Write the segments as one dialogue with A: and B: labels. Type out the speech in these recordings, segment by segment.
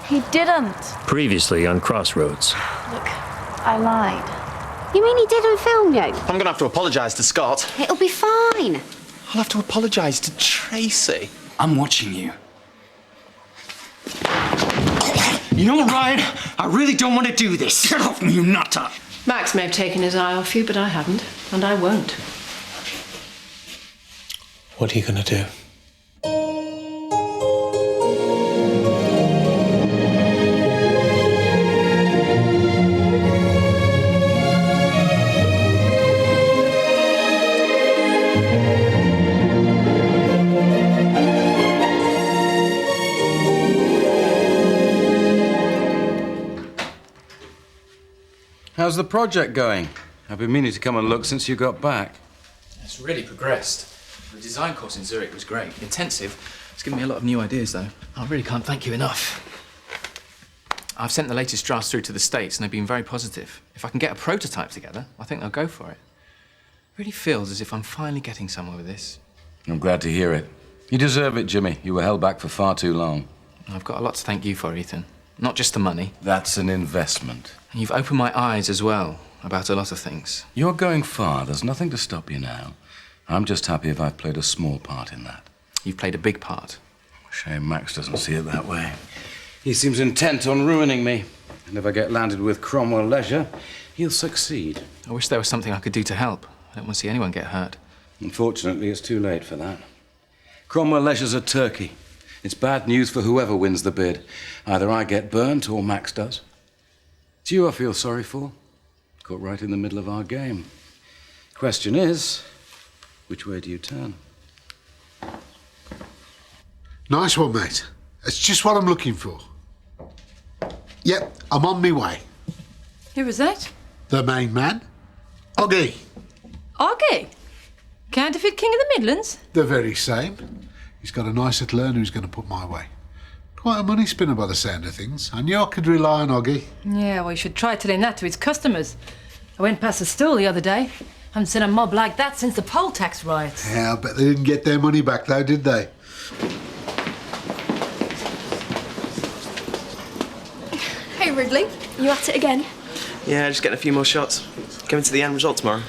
A: He didn't.
B: Previously on Crossroads.
A: Look, I lied.
C: You mean he didn't film you?
D: I'm gonna have to apologise to Scott.
C: It'll be fine.
D: I'll have to apologise to Tracy.
E: I'm watching you. You know what, Ryan? I really don't want to do this. Get off me, you nutter!
F: Max may have taken his eye off you, but I haven't, and I won't.
G: What are you going to do?
H: How's the project going? I've been meaning to come and look since you got back.
I: It's really progressed. The design course in Zurich was great. Intensive. It's given me a lot of new ideas, though. I really can't thank you enough. I've sent the latest drafts through to the States, and they've been very positive. If I can get a prototype together, I think they'll go for it. It really feels as if I'm finally getting somewhere with this.
H: I'm glad to hear it. You deserve it, Jimmy. You were held back for far too long.
I: I've got a lot to thank you for, Ethan. Not just the money.
H: That's an investment.
I: And you've opened my eyes as well about a lot of things.
H: You're going far. There's nothing to stop you now. I'm just happy if I've played a small part in that.
I: You've played a big part.
H: Shame Max doesn't see it that way. He seems intent on ruining me. And if I get landed with Cromwell Leisure, he'll succeed.
I: I wish there was something I could do to help. I don't want to see anyone get hurt.
H: Unfortunately, it's too late for that. Cromwell Leisure's a turkey. It's bad news for whoever wins the bid. Either I get burnt or Max does. It's you I feel sorry for. Caught right in the middle of our game. Question is, which way do you turn?
J: Nice one, mate. It's just what I'm looking for. Yep, I'm on my way.
F: Who was that?
J: The main man, Oggy.
F: Oggy? Counterfeit King of the Midlands?
J: The very same. He's got a nice little earner who's going to put my way. Quite a money spinner by the sound of things. I knew I could rely on Oggy.
F: Yeah, well, you should try telling that to his customers. I went past the stall the other day. Haven't seen a mob like that since the poll tax riots.
J: Yeah, I bet they didn't get their money back though, did they?
K: Hey, Ridley. You at it again?
D: Yeah, just getting a few more shots. Coming to the end result tomorrow.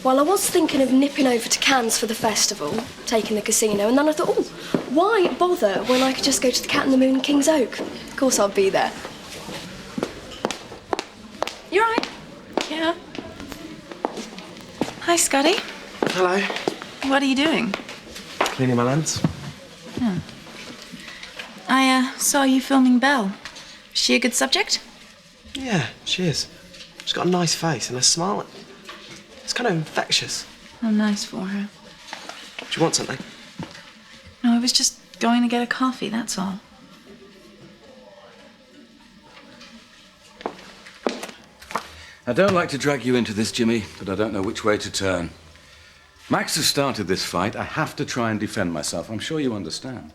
K: Well, I was thinking of nipping over to Cannes for the festival, taking the casino, and then I thought, oh, why bother when I could just go to the Cat and the Moon in King's Oak? Of course I'll be there.
A: You all right?
K: Yeah.
A: Hi, Scotty.
D: Hello.
A: What are you doing?
D: Cleaning my lens.
A: I saw you filming Belle. Is she a good subject?
D: Yeah, she is. She's got a nice face and a smile. It's kind of infectious.
A: Oh, nice for her.
D: Do you want something?
A: No, I was just going to get a coffee, that's all.
H: I don't like to drag you into this, Jimmy, but I don't know which way to turn. Max has started this fight. I have to try and defend myself. I'm sure you understand.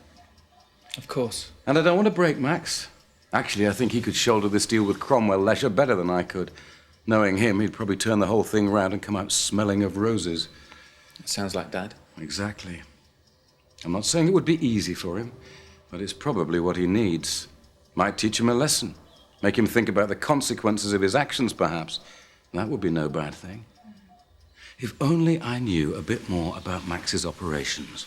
I: Of course.
H: And I don't want to break Max. Actually, I think he could shoulder this deal with Cromwell Leisure better than I could. Knowing him, he'd probably turn the whole thing round and come out smelling of roses.
I: That sounds like Dad.
H: Exactly. I'm not saying it would be easy for him, but it's probably what he needs. Might teach him a lesson. Make him think about the consequences of his actions, perhaps. That would be no bad thing. If only I knew a bit more about Max's operations.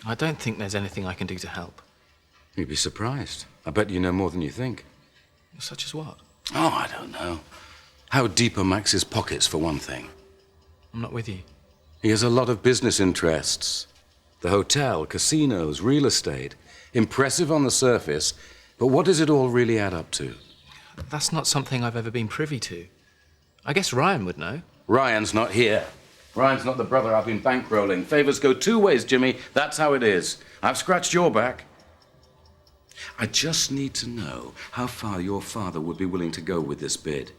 I: I don't think there's anything I can do to help.
H: You'd be surprised. I bet you know more than you think.
I: Such as what?
H: Oh, I don't know. How deep are Max's pockets, for one thing?
I: I'm not with you.
H: He has a lot of business interests. The hotel, casinos, real estate. Impressive on the surface, but what does it all really add up to?
I: That's not something I've ever been privy to. I guess Ryan would know.
H: Ryan's not here. Ryan's not the brother I've been bankrolling. Favors go two ways, Jimmy. That's how it is. I've scratched your back. I just need to know how far your father would be willing to go with this bid.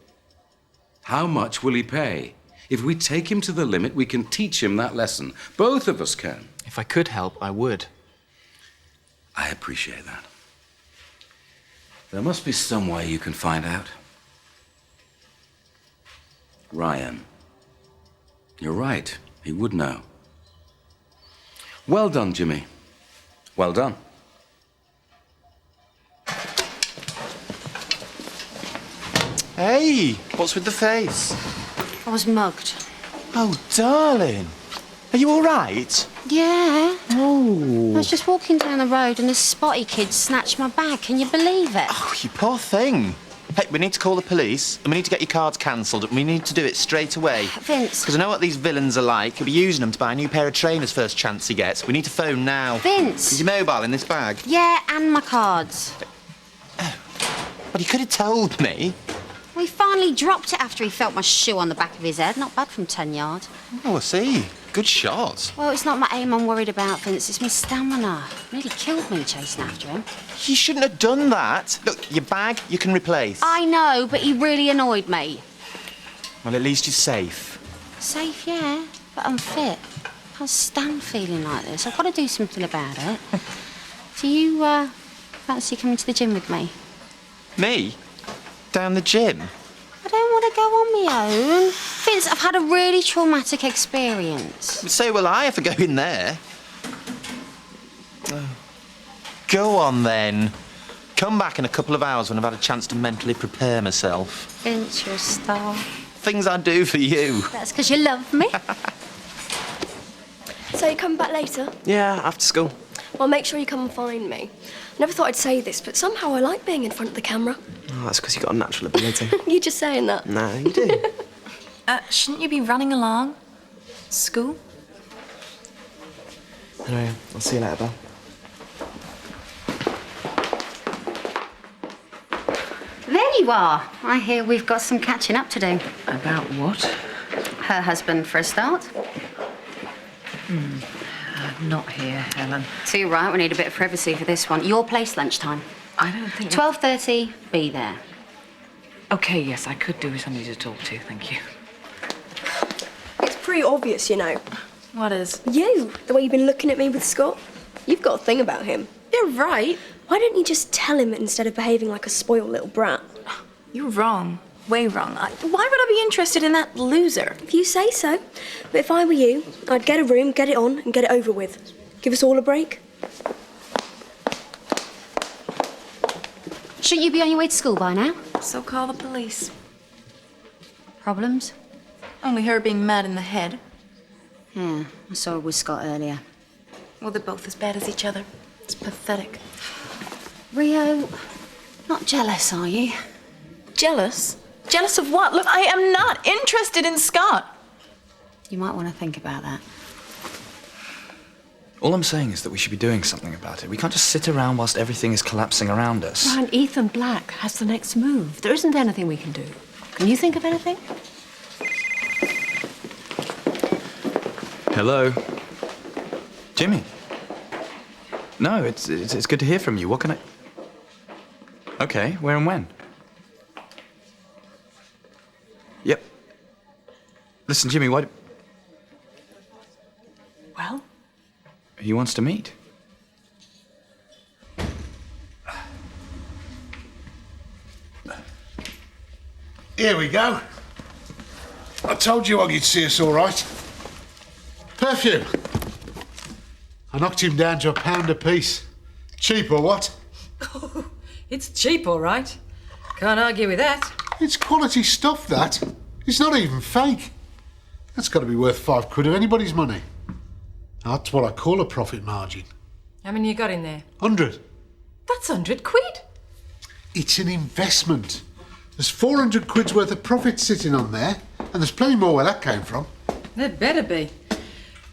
H: How much will he pay? If we take him to the limit, we can teach him that lesson. Both of us can.
I: If I could help, I would.
H: I appreciate that. There must be some way you can find out. Ryan. You're right. He would know. Well done, Jimmy. Well done.
E: Hey, what's with the face?
C: I was mugged.
E: Oh, darling. Are you all right?
C: Yeah.
E: Oh.
C: I was just walking down the road and a spotty kid snatched my bag. Can you believe it?
E: Oh, you poor thing. Hey, we need to call the police and we need to get your cards cancelled and we need to do it straight away.
C: Vince.
E: Because I know what these villains are like. He'll be using them to buy a new pair of trainers first chance he gets. We need to phone now.
C: Vince.
E: Is your mobile in this bag?
C: Yeah, and my cards.
E: Well, you could have told me.
C: We finally dropped it after he felt my shoe on the back of his head. Not bad from 10 yards.
E: Oh, I see. Good shot.
C: Well, it's not my aim I'm worried about, Vince. It's my stamina. Nearly killed me chasing after him.
E: You shouldn't have done that. Look, your bag you can replace.
C: I know, but he really annoyed me.
E: Well, at least you're safe.
C: Safe, yeah, but unfit. I can't stand feeling like this. I've got to do something about it. Do you, fancy coming to the gym with me?
E: Me? Down the gym?
C: I don't want to go on my own. Vince, I've had a really traumatic experience.
E: So will I if I go in there. Go on then. Come back in a couple of hours when I've had a chance to mentally prepare myself.
C: Vince, you're a star.
E: Things I do for you.
C: That's because you love me.
K: So you coming back later?
D: Yeah, after school.
K: Well, make sure you come and find me. Never thought I'd say this, but somehow I like being in front of the camera.
D: Oh, that's because you've got a natural ability.
K: You just saying that?
D: No, you do.
A: Shouldn't you be running along? School?
D: Anyway, I'll see you later, Belle.
C: There you are. I hear we've got some catching up to do.
F: About what?
C: Her husband, for a start.
F: Not here, Helen.
C: Too right, we need a bit of privacy for this one. Your place, lunchtime.
F: I don't think...
C: 12:30, be there.
F: OK, yes, I could do with somebody to talk to, thank you.
K: It's pretty obvious, you know.
A: What is?
K: You, the way you've been looking at me with Scott. You've got a thing about him.
A: You're right.
K: Why don't you just tell him instead of behaving like a spoiled little brat?
A: You're wrong. Way wrong. Why would I be interested in that loser?
K: If you say so. But if I were you, I'd get a room, get it on, and get it over with. Give us all a break.
C: Shouldn't you be on your way to school by now?
A: So call the police.
C: Problems?
A: Only her being mad in the head.
C: Yeah, I saw her with Scott earlier.
A: Well, they're both as bad as each other. It's pathetic.
C: Rio, not jealous, are you?
A: Jealous? Jealous of what? Look, I am not interested in Scott.
C: You might want to think about that.
I: All I'm saying is that we should be doing something about it. We can't just sit around whilst everything is collapsing around us.
F: Ryan, Ethan Black has the next move. There isn't anything we can do. Can you think of anything?
I: Hello? Jimmy? No, it's good to hear from you. What can I... OK, where and when? Yep. Listen, Jimmy, why...
F: Well?
I: He wants to meet.
J: Here we go. I told you you'd see us all right. Perfume. I knocked him down to £1 a piece. Cheap or what?
F: It's cheap, all right. Can't argue with that.
J: It's quality stuff, that. It's not even fake. That's got to be worth £5 of anybody's money. That's what I call a profit margin.
F: How many you got in there?
J: 100.
F: That's 100 quid.
J: It's an investment. There's 400 quid's worth of profit sitting on there, and there's plenty more where that came from.
F: There better be.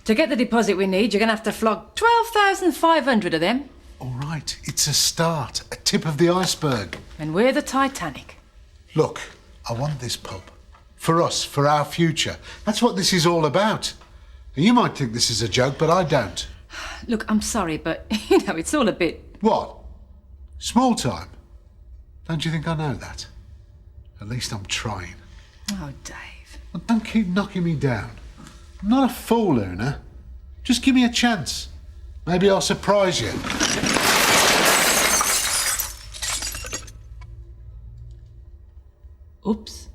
F: To get the deposit we need, you're going to have to flog 12,500 of them.
J: All right, it's a start, a tip of the iceberg.
F: And we're the Titanic.
J: Look, I want this pub. For us, for our future. That's what this is all about. And you might think this is a joke, but I don't.
F: Look, I'm sorry, but, you know, it's all a bit...
J: What? Small time? Don't you think I know that? At least I'm trying.
F: Oh, Dave.
J: Well, don't keep knocking me down. I'm not a fool, Una. Just give me a chance. Maybe I'll surprise you.
F: Oops.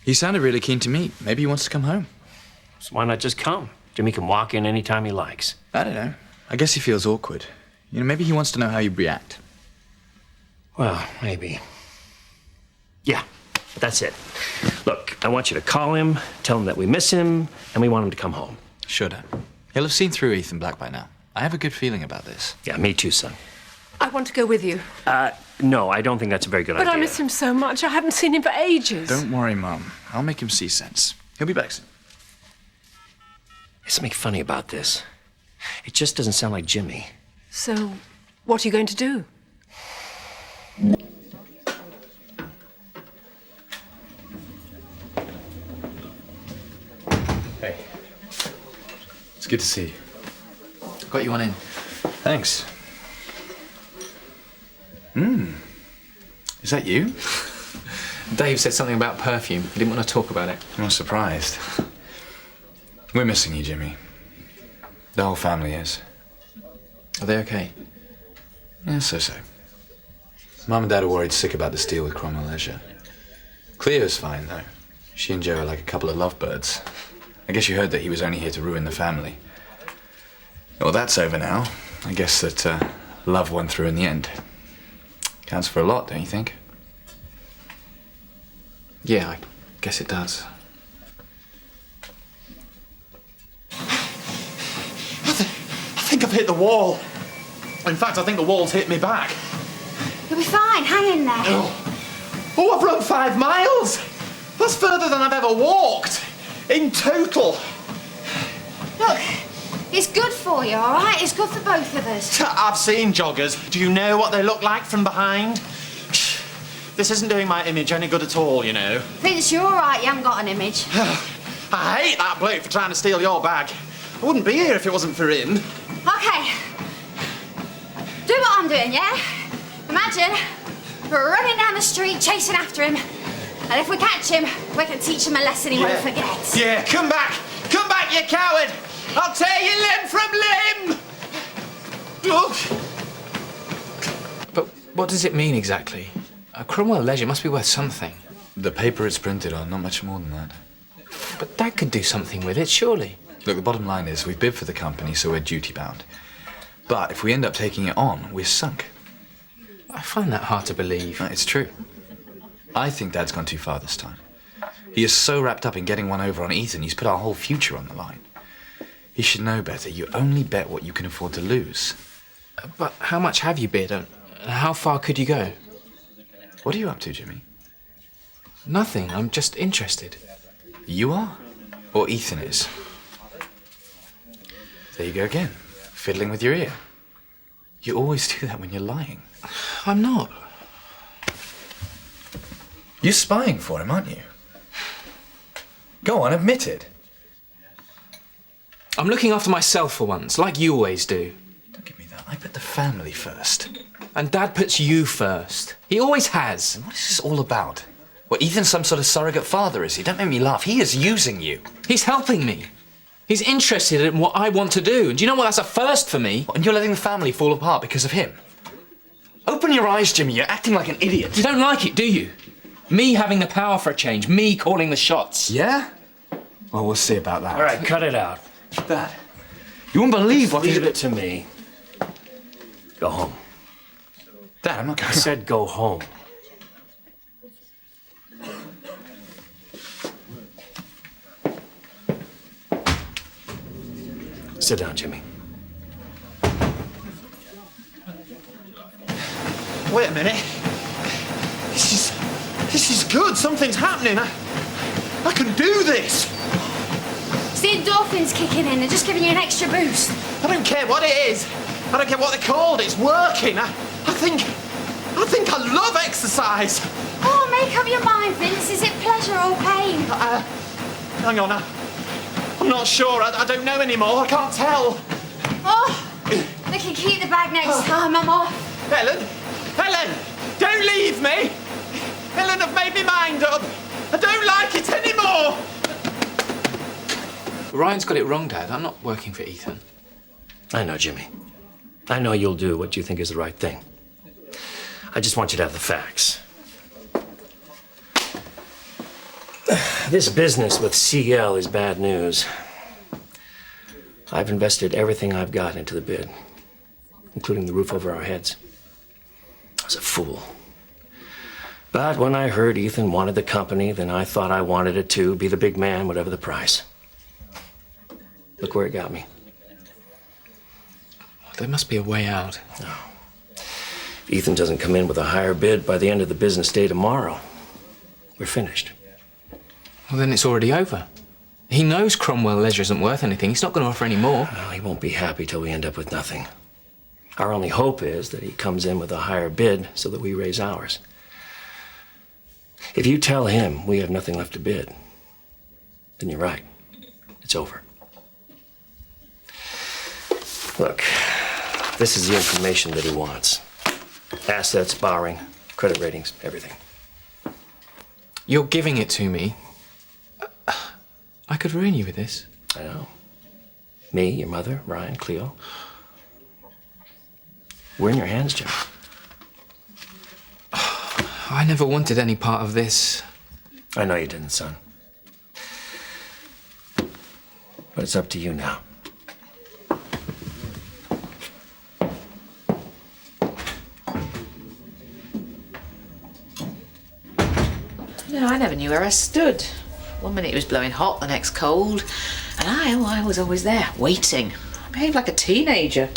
I: He sounded really keen to meet. Maybe he wants to come home.
B: So why not just come? Jimmy can walk in anytime he likes.
I: I don't know. I guess he feels awkward. You know, maybe he wants to know how you react.
B: Well, maybe. Yeah, But that's it. Look, I want you to call him, tell him that we miss him, and we want him to come home.
I: Sure, Dad. He'll have seen through Ethan Black by now. I have a good feeling about this.
B: Yeah, me too, son.
L: I want to go with you.
B: No, I don't think that's a very good idea.
L: But I miss him so much. I haven't seen him for ages.
I: Don't worry, Mum. I'll make him see sense. He'll be back soon.
B: There's something funny about this. It just doesn't sound like Jimmy.
L: So, what are you going to do?
I: Hey. It's good to see you. Got you one in. Thanks. Is that you? Dave said something about perfume. He didn't want to talk about it.
M: I'm surprised. We're missing you, Jimmy. The whole family is.
I: Are they okay?
M: Yeah, so-so. Mum and Dad are worried sick about this deal with Cromwell Leisure. Cleo's fine, though. She and Joe are like a couple of lovebirds. I guess you heard that he was only here to ruin the family. Well, that's over now. I guess that love won through in the end. Counts for a lot, don't you think?
I: Yeah, I guess it does.
E: I think I've hit the wall. In fact, I think the wall's hit me back.
C: You'll be fine. Hang in there.
E: Oh, I've run 5 miles. That's further than I've ever walked. In total.
C: Look, it's good for you, all right? It's good for both of us.
E: I've seen joggers. Do you know what they look like from behind? This isn't doing my image any good at all, you know.
C: Vince, you're all right. You haven't got an image.
E: I hate that bloke for trying to steal your bag. I wouldn't be here if it wasn't for him.
C: Okay. Do what I'm doing, yeah? Imagine we're running down the street chasing after him. And if we catch him, we can teach him a lesson he won't forget.
E: Yeah, come back! Come back, you coward! I'll tear you limb from limb! Look!
I: But what does it mean exactly? Cromwell Leisure must be worth something.
M: The paper it's printed on, not much more than that.
I: But Dad could do something with it, surely.
M: Look, the bottom line is we've bid for the company, so we're duty-bound. But if we end up taking it on, we're sunk.
I: I find that hard to believe.
M: It's true. I think Dad's gone too far this time. He is so wrapped up in getting one over on Ethan, he's put our whole future on the line. He should know better. You only bet what you can afford to lose.
I: But how much have you bid, and how far could you go?
M: What are you up to, Jimmy?
I: Nothing. I'm just interested.
M: You are? Or Ethan is? There you go again. Fiddling with your ear. You always do that when you're lying.
I: I'm not.
M: You're spying for him, aren't you? Go on, admit it.
I: I'm looking after myself for once, like you always do.
M: Don't give me that. I put the family first.
I: And Dad puts you first. He always has.
M: And what is this all about? Well, Ethan's some sort of surrogate father, is he? Don't make me laugh. He is using you.
I: He's helping me. He's interested in what I want to do. And do you know what? That's a first for me.
M: And you're letting the family fall apart because of him. Open your eyes, Jimmy. You're acting like an idiot.
I: You don't like it, do you? Me having the power for a change. Me calling the shots.
M: Yeah? Well, we'll see about that.
B: All right, cut it out.
M: Dad, you won't believe what
B: Leave it to me. Go home.
M: Dad, I'm not going
B: I said go home. Sit down, Jimmy.
E: Wait a minute. This is good. Something's happening. I can do this.
C: It's the endorphins kicking in. They're just giving you an extra boost.
E: I don't care what it is. I don't care what they're called. It's working. I think I love exercise.
C: Oh, make up your mind, Vince. Is it pleasure or pain?
E: Hang on. I'm not sure. I don't know anymore. I can't tell.
C: Oh, we can keep the bag next time. I'm off.
E: Helen, don't leave me. Helen, I've made my mind up. I don't like it anymore.
I: Ryan's got it wrong, Dad. I'm not working for Ethan.
B: I know, Jimmy. I know you'll do what you think is the right thing. I just want you to have the facts. This business with CL is bad news. I've invested everything I've got into the bid, including the roof over our heads. I was a fool. But when I heard Ethan wanted the company, then I thought I wanted it too, be the big man, whatever the price. Look where it got me.
I: There must be a way out.
B: No. If Ethan doesn't come in with a higher bid by the end of the business day tomorrow, we're finished.
I: Well, then it's already over. He knows Cromwell Leisure isn't worth anything. He's not going to offer any more.
B: Well, he won't be happy till we end up with nothing. Our only hope is that he comes in with a higher bid so that we raise ours. If you tell him we have nothing left to bid, then you're right. It's over. Look, this is the information that he wants. Assets, borrowing, credit ratings, everything.
I: You're giving it to me. I could ruin you with this.
B: I know. Me, your mother, Ryan, Cleo. We're in your hands, Jim.
I: I never wanted any part of this.
B: I know you didn't, son. But it's up to you now.
N: No, I never knew where I stood. One minute it was blowing hot, the next cold. And I was always there, waiting. I behaved like a teenager.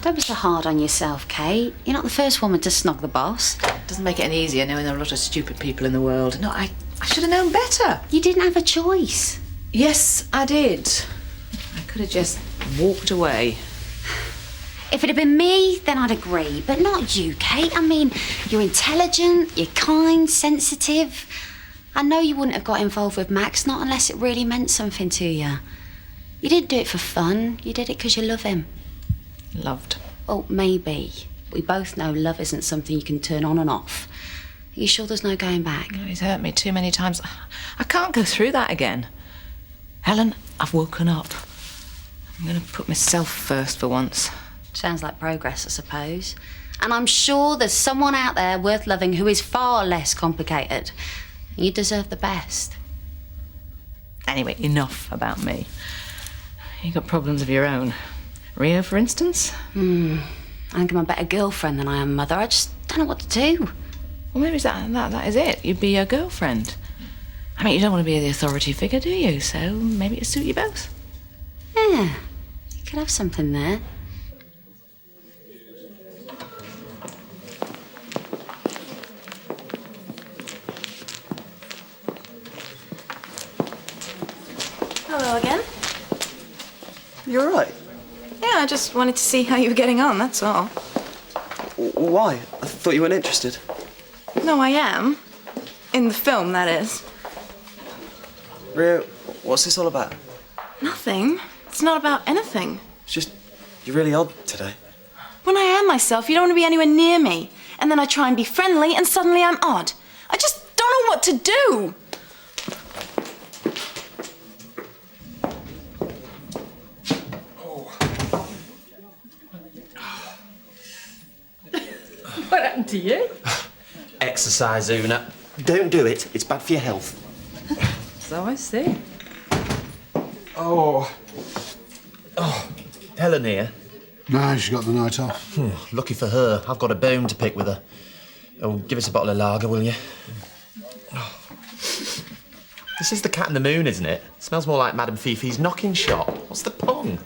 C: Don't be so hard on yourself, Kate. You're not the first woman to snog the boss.
N: Doesn't make it any easier knowing there are a lot of stupid people in the world. No, I should have known better.
C: You didn't have a choice.
N: Yes, I did. I could have just walked away.
C: If it had been me, then I'd agree. But not you, Kate. I mean, you're intelligent, you're kind, sensitive. I know you wouldn't have got involved with Max, not unless it really meant something to you. You didn't do it for fun. You did it because you love him.
N: Loved.
C: Oh, maybe. We both know love isn't something you can turn on and off. Are you sure there's no going back?
N: No, he's hurt me too many times. I can't go through that again. Helen, I've woken up. I'm going to put myself first for once.
C: Sounds like progress, I suppose. And I'm sure there's someone out there worth loving who is far less complicated. You deserve the best.
N: Anyway, enough about me. You've got problems of your own. Rio, for instance?
C: I think I'm a better girlfriend than I am mother. I just don't know what to do.
N: Well, maybe that is it. You'd be a girlfriend. I mean, you don't want to be the authority figure, do you? So maybe it'd suit you both.
C: Yeah, you could have something there.
A: Hello again.
D: You all right?
A: Yeah, I just wanted to see how you were getting on, that's all.
D: Why? I thought you weren't interested.
A: No, I am. In the film, that is.
D: Rio, what's this all about?
A: Nothing. It's not about anything.
D: It's just, you're really odd today.
A: When I am myself, you don't want to be anywhere near me. And then I try and be friendly, and suddenly I'm odd. I just don't know what to do.
F: What happened to you?
D: Exercise, Una. Don't do it. It's bad for your health.
F: So I see.
O: Oh, Helen here.
J: No, she got the night off.
O: Lucky for her. I've got a bone to pick with her. Oh, give us a bottle of lager, will you? Oh. This is the Cat in the Moon, isn't it? Smells more like Madame Fifi's knocking shop. What's the pong?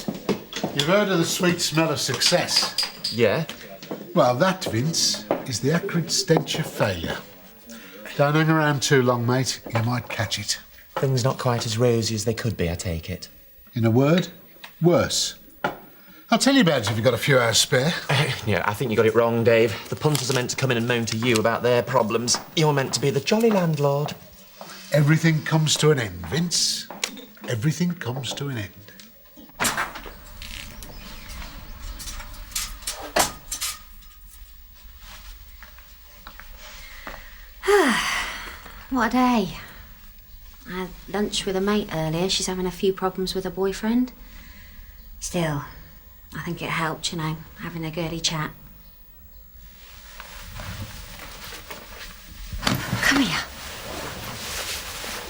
J: You've heard of the sweet smell of success?
O: Yeah.
J: Well, that, Vince, is the acrid stench of failure. Don't hang around too long, mate. You might catch it.
O: Things not quite as rosy as they could be, I take it.
J: In a word, worse. I'll tell you about it if you've got a few hours spare.
O: Yeah, I think you got it wrong, Dave. The punters are meant to come in and moan to you about their problems. You're meant to be the jolly landlord.
J: Everything comes to an end, Vince. Everything comes to an end.
C: What a day. I had lunch with a mate earlier. She's having a few problems with her boyfriend. Still, I think it helped, you know, having a girly chat. Come here.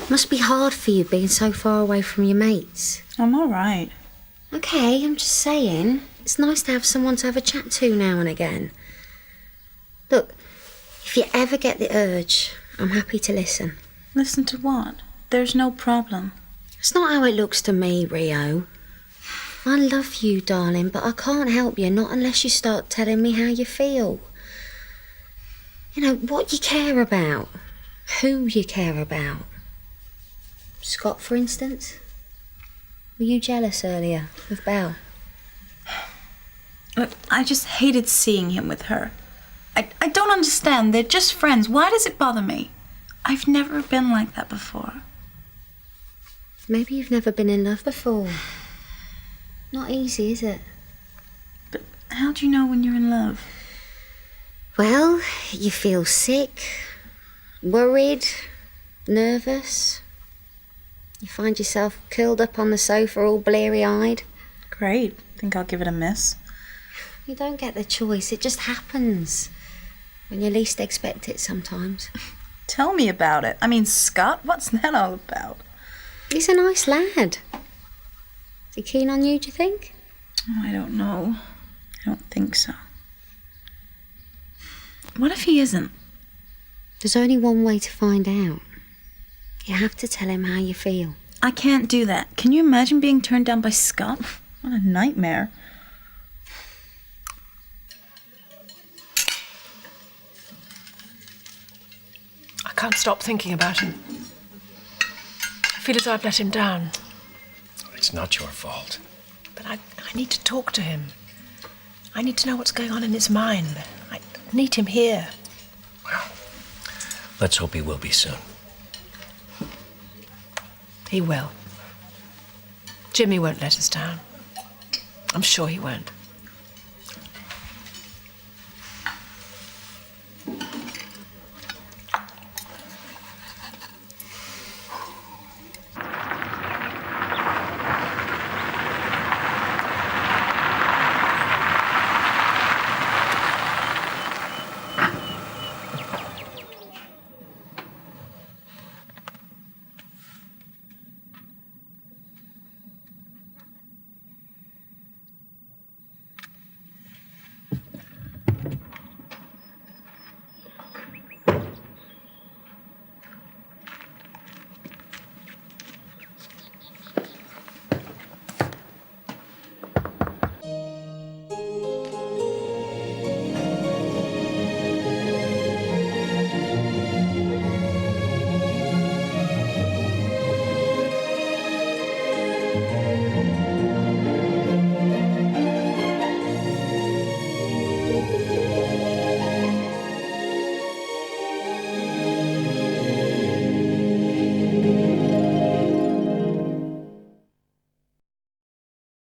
C: Must be hard for you being so far away from your mates.
A: I'm all right.
C: Okay, I'm just saying. It's nice to have someone to have a chat to now and again. Look, if you ever get the urge,
P: I'm happy to listen.
A: Listen to what? There's no problem.
P: It's not how it looks to me, Rio. I love you, darling, but I can't help you, not unless you start telling me how you feel. You know, what you care about. Who you care about. Scott, for instance. Were you jealous earlier of Belle?
A: Look, I just hated seeing him with her. I don't understand. They're just friends. Why does it bother me? I've never been like that before.
P: Maybe you've never been in love before. Not easy, is it?
A: But how do you know when you're in love?
P: Well, you feel sick, worried, nervous. You find yourself curled up on the sofa all bleary-eyed.
A: Great. Think I'll give it a miss.
P: You don't get the choice. It just happens. When you least expect it sometimes.
A: Tell me about it. I mean, Scott, what's that all about?
P: He's a nice lad. Is he keen on you, do you think?
A: Oh, I don't know. I don't think so. What if he isn't?
P: There's only one way to find out. You have to tell him how you feel.
A: I can't do that. Can you imagine being turned down by Scott? What a nightmare.
L: I can't stop thinking about him. I feel as though I've let him down.
B: It's not your fault.
L: But I need to talk to him. I need to know what's going on in his mind. I need him here.
B: Let's hope he will be soon.
L: He will. Jimmy won't let us down. I'm sure he won't.